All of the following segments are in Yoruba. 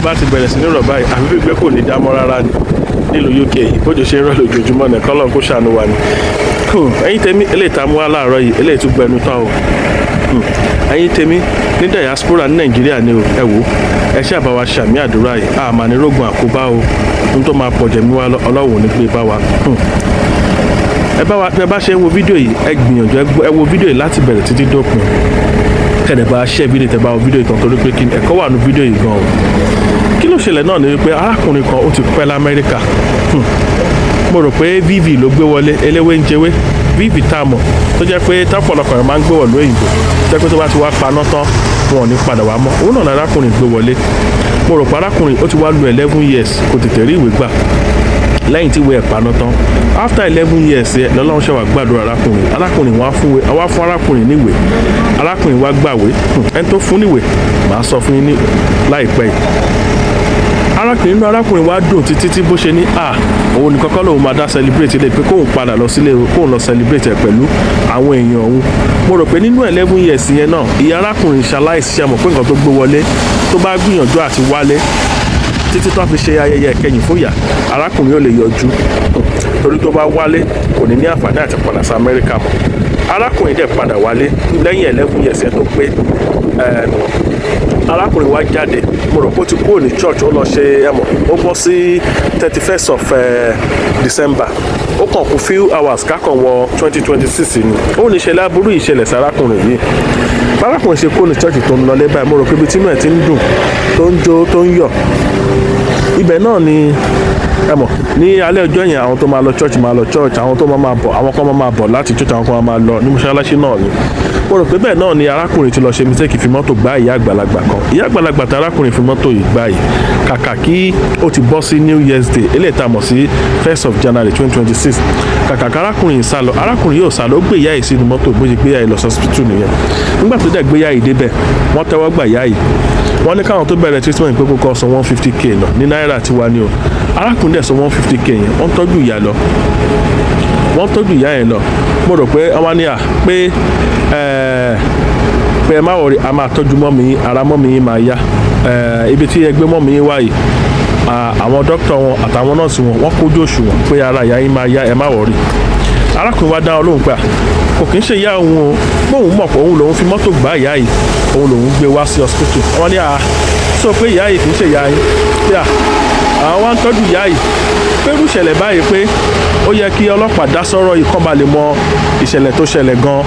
tójò bá ti bẹ̀rẹ̀ sí ní rọ̀ báyìí àfi bí pé kò ní dámọ́ rárá ni nílùú UK yìí bójú ṣe ń rọ̀ lójoojúmọ́ ní kọ́lọ́n kó ṣàánú wa ni. ẹ̀yin tèmi eléyìí tá a mú wá láàárọ̀ yìí eléyìí tún gbẹnu tán o. ẹ̀yin tèmi ní diaspora ní Nàìjíríà ni o ẹ wò ẹ ṣáà bá wa ṣàmì àdúrà yìí àmà ní rógun àkóbá o n tó máa pọ̀jẹ̀ mi wá Ọlọ́run ní pé bá wa. ẹ bá ṣe ń wo fídíò yìí ẹ gbìyànjú ẹ wo fídíò yìí láti bẹ̀rẹ̀ títí dópin kẹ̀dẹ̀ bá ṣẹ́ fídíò tẹ bá wo fídíò ìtàn torí pé ẹ̀kọ́ wà ní fídíò yìí gan o. kí ló ṣẹlẹ̀ náà ni wípé arákùnrin kan ó ti pẹ́ l'Amẹ́ríkà mo rò pé VV ló gbé wọlé eléwé ń jẹwé VV tá a mọ̀ tó jẹ́ pé tápọ̀lọpọ̀ rẹ̀ máa ń gbé wọ̀lú òyìnbó jẹ́ pé tó bá ti wá paná tán wọn ò ní padà wá mọ́ òun náà ní arákùnrin gbé wọlé mo rò pé arákùnrin ó ti wá lu 11 years kò tètè rí ìwé gbà lẹ́yìn tí ìwé ẹ̀ paná tán after 11 years ẹ lọ́lọ́run ṣe wá gbàdúrà arákùnrin wá fún arákùnrin níwèé arákùnrin wá gbàwé ẹni tó fún níwèé màá sọ fún yín ní láìpẹ́ yìí arákùnrin wá dùn títí bó ṣe ní òun nìkan kọ́ lòun máa dá celebrate ilé pé kóun padà lọ sílé kóun lọ celebrate ẹ̀ pẹ̀lú àwọn èèyàn òun mo rò pé nínú 11 years yẹn náà ìyá arákùnrin ṣaláìsí ṣe mọ̀ pé nǹkan tó gbé wọlé tó bá gbìyànjú àti wálé títí tó fi ṣe ayẹyẹ ìkẹyìn fún ìyá arákùnrin ò lè yọjú torí tó bá wálé kò ní àǹfààní àti padà sí Amẹ́ríkà mọ́ arákùnrin dẹ̀ padà wálé lẹ́yìn 11 years yẹn tó pé arákùnrin wá jáde mo rò pé ó ti kúrò ní church ó lọ ṣe ó bọ́ sí 31st of December ó kàn kú few hours kákan wọ 2026 ni ó ní ìṣẹ̀lẹ̀ aburú ìṣẹ̀lẹ̀ sí arákùnrin yìí arákùnrin ṣe kúrò ní church tó ń lọ lẹ́bàá mo rò pé ibi tí inú ẹ̀ ti ń dùn tó ń jó tó ń yọ̀ ibẹ̀ náà ni ní alẹ́ ọjọ́ yẹn àwọn tó máa lọ church àwọn tó máa bọ̀ àwọn kan máa bọ̀ láti church àwọn kan máa lọ ní mọ́ṣáláṣí náà ni mo rò pé bẹ́ẹ̀ náà ni arákùnrin ti lọ ṣe mistake fi mọ́tò gbá ìyá àgbàlagbà kan ìyá àgbàlagbà tí arákùnrin fi mọ́tò yìí gbá yìí kàkà kí ó ti bọ́ sí New Year's Day eléyìí tá a mọ̀ sí 1st of January 2026 kàkà kí arákùnrin sá lọ arákùnrin yóò sá lọ ó gbé ìyá yìí sínú mọ́tò bó ṣe gbé ìyá yìí lọ hospital nìyẹn nígbà tó dẹ̀ gbé ìyá yìí débẹ̀ wọ́n tẹ́wọ́ gbà ìyá yìí wọ́n ní káwọn tó bẹ̀rẹ̀ treatment pé kókó san 150k lọ ní náírà tiwa ni o arákùnrin dẹ̀ san 150k yẹn wọ́n tọ́jú ìyá yẹn lọ mo rò pé wọ́n ní pé ẹ má wọrí a máa tọ́jú mọ́mì yín ara mọ́mì yín máa yá ibi tí ẹ gbé mọ́mì yín wáyé àwọn dókítà wọn àtàwọn nọ́ọ̀sì wọ́n kójú òṣùwọ̀n pé ara ìyá yín máa yá ẹ má wọrí arákùnrin wá dá wọn lóhùn pé kò kí ń ṣe ìyá òun o bóun mọ̀ pé òun lòun fi mọ́tò gbá ìyá yìí òun lòun gbé wá sí hospital wọ́n ní sọ pé ìyá yìí kì í ṣe ìyá yín pé àwọn wá ń tọ́jú ìyá yìí pé irú ìṣẹ̀lẹ̀ báyìí pé ó yẹ kí ọlọ́pàá dá sọ́rọ̀ yìí kán ba lè mọ ìṣẹ̀lẹ̀ tó ṣẹlẹ̀ gan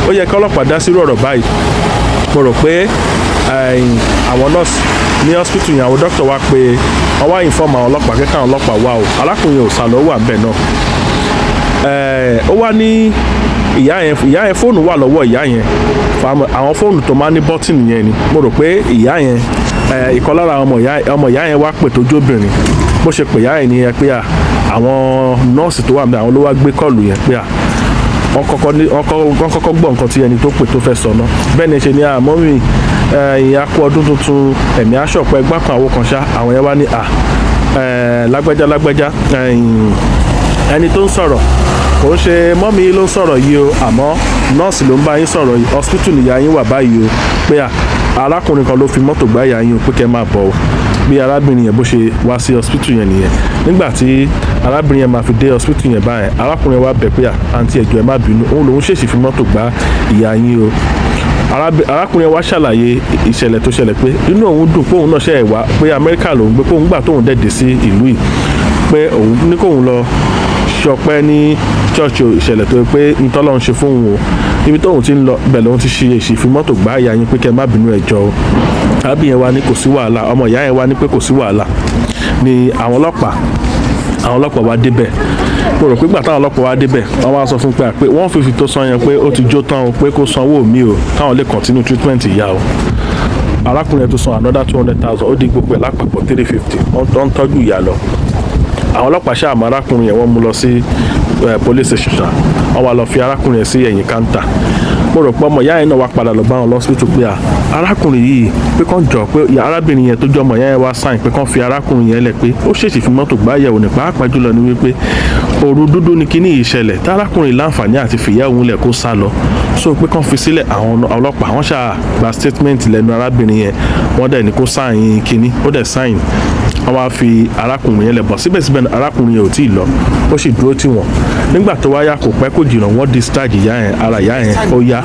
ó yẹ kí ọlọ́pàá dá sí ọ̀rọ̀ báyìí mo rò pé àwọn nọ́ọ̀sì ní hospital yẹn àwọn dókítà wá pé wọ́n wá inform àwọn ọlọ́pàá kẹ́kẹ́ àwọn ọlọ́pàá wá o arákùnrin ò sálọ wà bẹ́ẹ̀ náà ó wá ní ìyá yẹn fóònù wà lọ́wọ́ ìyá yẹn àwọn fóònù tó máa ní bọ́tìnì yẹn ni mo rò pé ìyá yẹn ìkan lára ọmọ ìyá yẹn wá pè tó jóbìnrin bó ṣe pè ìyá yẹn nìyẹn pé àwọn nọ́ọ̀sì tó wà níbẹ̀ àwọn ló wá gbé kọ́ọ̀lù yẹn pé wọ́n kọ́kọ́ gbọ́ nǹkan tí ẹni tó pè tó fẹ́ sọ náà bẹ́ẹ̀ ni ṣe ní mọ́mì ìyá kú ọdún tuntun ẹ̀mí aṣọ̀pẹ́ gbákan àwo kan ṣá àwọn yẹn wá ní lágbájá ẹni tó ń sọ̀rọ̀ kò ń ṣe mọ́mì ló ń sọ̀rọ̀ yìí o àmọ́ nọ́ọ̀sì ló ń bá yín sọ̀rọ̀ yìí hospital ìyá yín wà báyìí o pé arákùnrin kan ló fi mọ́tò gbá ìyá yín o pé kẹ́ máa bọ̀ o bí arábìnrin yẹn bó ṣe wá sí hospital yẹn nìyẹn nígbà tí arábìnrin yẹn máa fi dé hospital yẹn báyẹn arákùnrin wa bẹ̀ pé àǹtí ẹ̀jọ̀ ẹ̀ má bínú òun lòun ṣèṣì fi mọ́tò gbá ìyá yín o arákùnrin wa ṣàlàyé ìṣẹ̀lẹ̀ tó ṣẹlẹ̀ pé inú òun dùn pé òun náà ṣe ẹ̀ wá pé Amẹ́ríkà lòun gbé pé òun gbà tóun dẹ̀dẹ̀ sí ìlú yìí pé òun ní kóun lọ ṣọpẹ́ ní church ìṣẹ̀lẹ̀ tó pé ntọ́lọ́run ṣe fóun o ibi tóun ti ń lọ bẹ̀ lòun ti ṣe èsì fi mọ́tò gbá ìyá yín pé kẹ́ má bínú ẹ̀jọ̀ o arábìnrin yẹn wá ní kò sí wàhálà ọmọ ìyá yẹn wá ní pé kò sí wàhálà ni àwọn ọlọ́pàá wá débẹ̀ mo rò pé gbà táwọn ọlọ́pàá wá débẹ̀ wọ́n wá sọ fún pé 150 tó san yẹn pé ó ti jó tán o pé kó sanwó mi o káwọn lè continue treatment ìyá o arákùnrin yẹn tó san another 200,000 ó di gbogbo ẹ̀ lápapọ̀ 350 wọ́n ń tọ́jú ìyá lọ àwọn ọlọ́pàá ṣáà mọ arákùnrin yẹn wọ́n mú lọ sí police station wọ́n wá lọ fi arákùnrin yẹn sí ẹ̀yìn káńtà mo rò pé ọmọ ìyá yẹn náà wá padà lọ bá wọn lọ́sítítù pé arákùnrin yìí pé kán jọ pé arábìnrin yẹn tó jọ ọmọ ìyá yẹn wá sáìn pé kán fi arákùnrin yẹn lẹ̀ pé ó ṣèṣì fi mọ́tò gbá yẹ̀wò ní pàápàá jùlọ ní wípé òru dúdú ni kíní ìṣẹ̀lẹ̀ tárákùnrin láǹfààní àti fìyà òun lẹ̀ kó sá lọ so pé kán fi sílẹ̀ àwọn ọlọ́pàá wọ́n ṣáà gba statement lẹ́nu arábìnrin yẹn wọ́n dẹ̀ ní kó sáìn kíní ó dẹ̀ sáìn wọ́n wá fi arákùnrin yẹn lẹ̀ bọ̀ síbẹ̀síbẹ̀ arákùnrin yẹn ò tí ì lọ ó sì dúró tì wọ́n nígbà tó wáyà kò pẹ́ kò jìnnà wọ́n discharge ìyá yẹn ara ìyá yẹn ó yá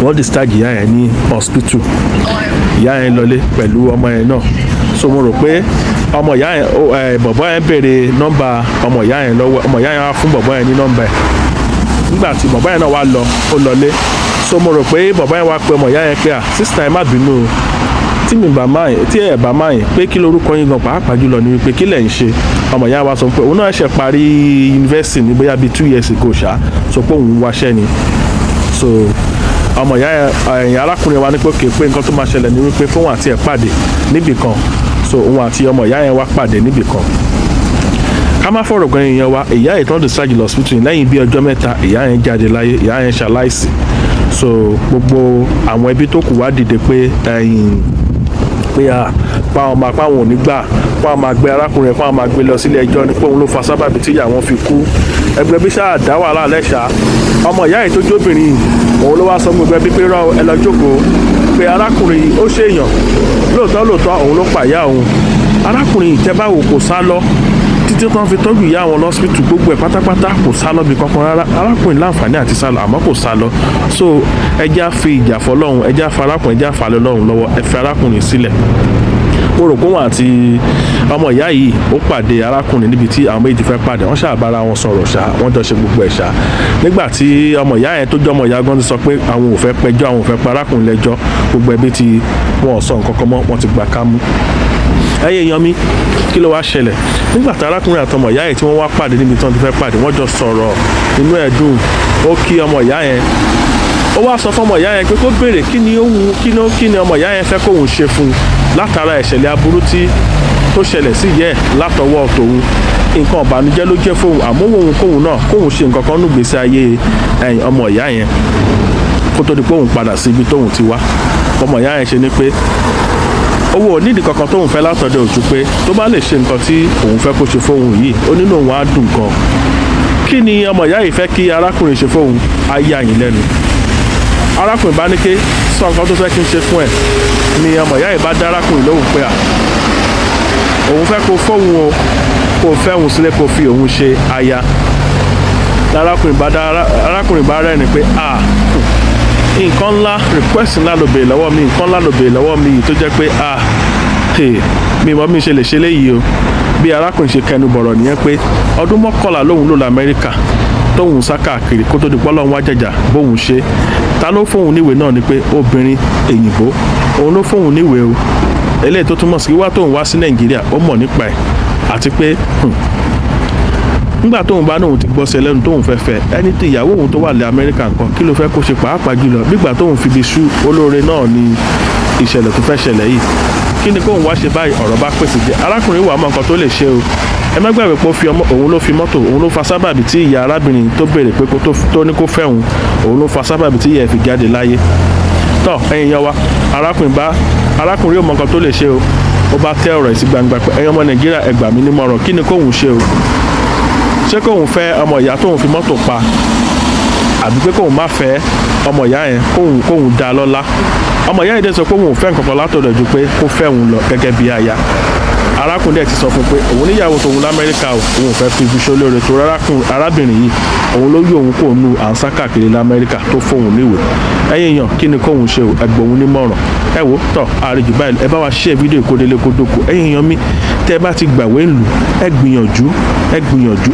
wọ́n discharge ìyá yẹn ní hospital ìyá yẹn lọlé pẹ̀lú ọmọ yẹn náà so mo rò pé ọmọ ìyá yẹn bọ̀bọ̀ yẹn béèrè nọ́mbà ọmọ ìyá yẹn lọ́wọ́ ọmọ ìyá yẹn wá fún bọ̀bọ̀ yẹn ní nọ́mbà ẹ̀ nígbà tí bọ̀bọ̀ yẹn náà wá lọ ó lọlé so mo rò pé bọ̀bọ̀ yẹn wá pe ọmọ ìyá yẹn pé sísítà ẹ má bínú o tí ẹ bá máa yẹn pé kí lorúkọ yín gan pàápàá jùlọ ni wípé kí lẹ̀ ń ṣe ọmọ ìyá wa sọ pé òun náà ṣe parí yunifásitì ní bóyá bíi 2 years ago ṣá sọ pé òun wáṣẹ́ ni so ọmọ ìyá yẹn arákùnrin wa ní pé òkè pé nǹkan tó máa ṣẹlẹ̀ ni wípé fóun àti ẹ̀ pàdé níbì kan so òun àti ọmọ ìyá yẹn wá pàdé níbì kan ká má fọ̀rọ̀ gan èèyàn wa ìyá yẹn tán discharge lọ hospital lẹ́yìn bí ọjọ́ mẹ́ta ìyá yẹn jáde láyé ìyá yẹn ṣaláìsí so gbogbo àwọn ẹbí tó kù wá dìde pé pé pa ọmọ apá wọn ò ní gbà pa ọmọ àgbẹ arákùnrin pa ọmọ àgbẹ lọ sílé ẹjọ́ ní pé òun ló fa sábàbí tí ìyá wọn fi kú ẹgbẹ́ bí sáà dá wàhálà lẹ́ṣà ọmọ ìyá yìí tó jóbìnrin òun ló wá sọ gbogbo ẹbí pé rọ ẹ lọ jókòó pé arákùnrin ó ṣèyàn lóòótọ́ òun ló pa ìyá òun arákùnrin ìtẹ́báwò kò sá lọ títí tán fi tọ́jú ìyá àwọn lọ́sibítù gbogbo ẹ̀ pátápátá kò sá lọ bí kankan rárá arákùnrin láǹfààní àti sá lọ àmọ́ kò sá lọ so ẹjá fi ìjà fọlọ́run ẹjá fa arákùnrin ẹjá fa lọ́run lọ́wọ́ ẹ fi arákùnrin sílẹ̀ mo rò pé wọn àti ọmọ ìyá yìí ó pàdé arákùnrin níbi tí àwọn méjì fẹ́ pàdé wọ́n ṣàbára wọn sọ̀rọ̀ ṣá wọ́n jọ ṣe gbogbo ẹ̀ ṣá nígbà tí ọmọ ìyá yẹn tó jẹ́ ọmọ ìyá gan ti sọ pé àwọn ò fẹ́ pẹjọ́ àwọn ò fẹ́ pa arákùnrin lẹ́jọ́ gbogbo ẹbí tí wọn ò sọ nǹkan kan mọ́ wọ́n ti gbà kámú ẹyẹ yan mi kí ló wá ṣẹlẹ̀ nígbà tí arákùnrin àtọmọ ìyá yẹn tí wọ́n wá pàdé níbi tí wọ́n ti fẹ́ pàdé wọ́n jọ sọ̀rọ̀ inú ẹ̀ dùn ó kí ọmọ ìyá yẹn ó wá sọ fọmọ ìyá yẹn pé kó béèrè kí ni ọmọ ìyá yẹn fẹ́ kóun ṣe fún un látara ìṣẹ̀lẹ̀ aburú tó ṣẹlẹ̀ sí yẹ látọwọ́ tòun nǹkan ìbànújẹ́ ló jẹ́ fóun àmọ́ kóun náà kóun ṣe nǹkan kan nùgbésí ayé ọmọ ìyá yẹn kó tó di pé òun padà sí ibi tóun ti wá ọmọ ìyá yẹn ṣe ni pé owó onídìí kankan tóun fẹ́ látọ̀dọ̀ ojú pé tó bá lè ṣe nǹkan tí òun fẹ́ kó ṣe fóun yìí ó nínú òun á dùn gan kí ni ọmọ ìyá yìí fẹ́ kí arákùnrin ṣe fóun ayé àyìn lẹ́nu arákùnrin bá ní ké sọ nǹkan tó fẹ́ kí n ṣe fún ẹ̀ ni ọmọ ìyá yìí bá dá arákùnrin lóhùn pé òun fẹ́ kó fóun o kó fẹ́ òun sílẹ̀ kó fi òun ṣe aya arákùnrin bá rẹ́rìn pé nǹkan ńlá request ńlá ló béèrè lọ́wọ́ mi nǹkan ńlá ló béèrè lọ́wọ́ mi yìí tó jẹ́ pé mi mọ̀ mi ṣe lè ṣe léyìí o bí arákùnrin ṣe kẹnu bọ̀rọ̀ nìyẹn pé ọdún 11 lòun lò lamẹ́ríkà tóun sá káàkiri kó tó di pọ́lọ́ wá jẹ̀jà bóun ṣe ta ló fóun níwèé náà ni pé obìnrin èyìnbó òun ló fóun níwèé o eléyìí tó túmọ̀ sí wá tóun wá sí nàìjíríà ó mọ̀ nípa ẹ̀ àti pé nígbà tóun bá náà ti gbọ́ sí ẹlẹ́nu tóun fẹ́ fẹ́ ẹni tí ìyàwó òun tó wà lé amẹ́ríkà nǹkan kí ló fẹ́ kó ṣe pàápàá jùlọ nígbà tóun fi bí sú olóore náà ni ìṣẹ̀lẹ̀ tó fẹ́ ṣẹlẹ̀ yìí kí ni kóun wá ṣe báyìí ọ̀rọ̀ bá pèsè jẹ́ arákùnrin wà mọ́ nǹkan tó lè ṣe o ẹ má gbàgbé pé òun ló fi mọ́tò òun ló fa sábàbí tí ìyá arábìnrin tó béèrè pé tó ní kó fẹ́ òun ló fa sábàbí tí ìyá ẹ̀ fi jáde láyé tọ́ ẹ̀yin yan wa arákùnrin ò mọ nǹkan tó lè ṣe o ó bá tẹ́ ọ̀rọ̀ ẹ̀ sí gbangba pé ẹ̀yin ọmọ nàìjíríà ẹ gbà mí nímọ̀ràn kí ni kóun ṣe o ṣé kóun fẹ́ ọmọ ìyá tóun fi mọ́tò pa àbí pé kóun má fẹ́ ọmọ ìyá yẹn kóun dá lọ́lá ọmọ ìyá yẹn dẹ̀ sọ pé òun ò fẹ́ nǹkan kan látọ̀dọ̀ ju pé kó fẹ́ òun lọ gẹ́gẹ́ bí aya arákùnrin dẹ̀ ti sọ fún pé òun níyàwó tòun lamẹ́ríkà òun fẹ́ fi ibiṣẹ́ olóore tó arábìnrin yìí òun ló yí òun kò nu àǹsá káàkiri lamẹ́ríkà tó fóun níwèé ẹ̀yin èèyàn kí ni kóun ṣe o ẹgbẹ́ òun nímọ̀ràn ẹ wo tọ́ àrèjù báyìí ẹ bá wa ṣe fídíò ìkódélé kódókó ẹ̀yin èèyàn mi tẹ́ ẹ bá ti gbàwé ńlù ẹ gbìyànjú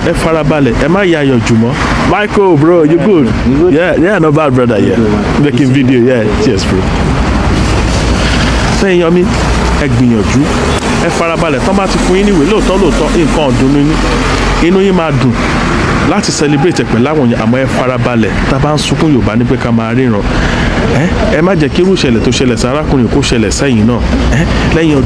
ẹ farabalẹ̀ ẹ má ya ayọ̀ jù mọ́ Michael bro you good yeah no bad brother yeah making video yeah cheers bro ẹ̀yin èèyàn mi ẹ gbìyànjú ẹ farabalẹ̀ tán bá ti fún yín níwèé lóòótọ́ nǹkan ọ̀dùn inú yín máa dùn láti celebrate pẹ̀lú àwọn èèyàn àmọ́ ẹ farabalẹ̀ tá a bá ń sunkún Yorùbá ní pé ká máa ríran ẹ má jẹ́ kí irú ìṣẹ̀lẹ̀ tó ṣẹlẹ̀ sí arákùnrin kó ṣẹlẹ̀ sẹ́yìn náà lẹ́yìn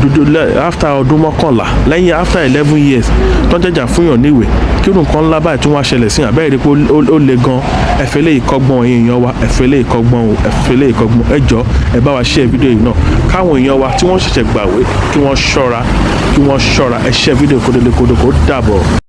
after ọdún 11 lẹ́yìn after 11 years tó ń jẹ́jà fún yàn níwèé kí irú nǹkan ńlá báyìí tún wá ṣẹlẹ̀ sí àbẹ́rẹ́ rí pé ó le gan ẹ̀fẹ́ lè kọ́gbọ́n èèyàn wa ẹ̀fẹ́ lè kọ́gbọ́n ẹ jọ̀ọ́ ẹ bá wa share fídíò yìí náà káwọn èèyàn wa tí wọ́n ṣẹ̀ṣẹ̀ gbàwé kí wọ́n ṣọ́ra ẹ share fídíò kódódé kó dàbọ̀.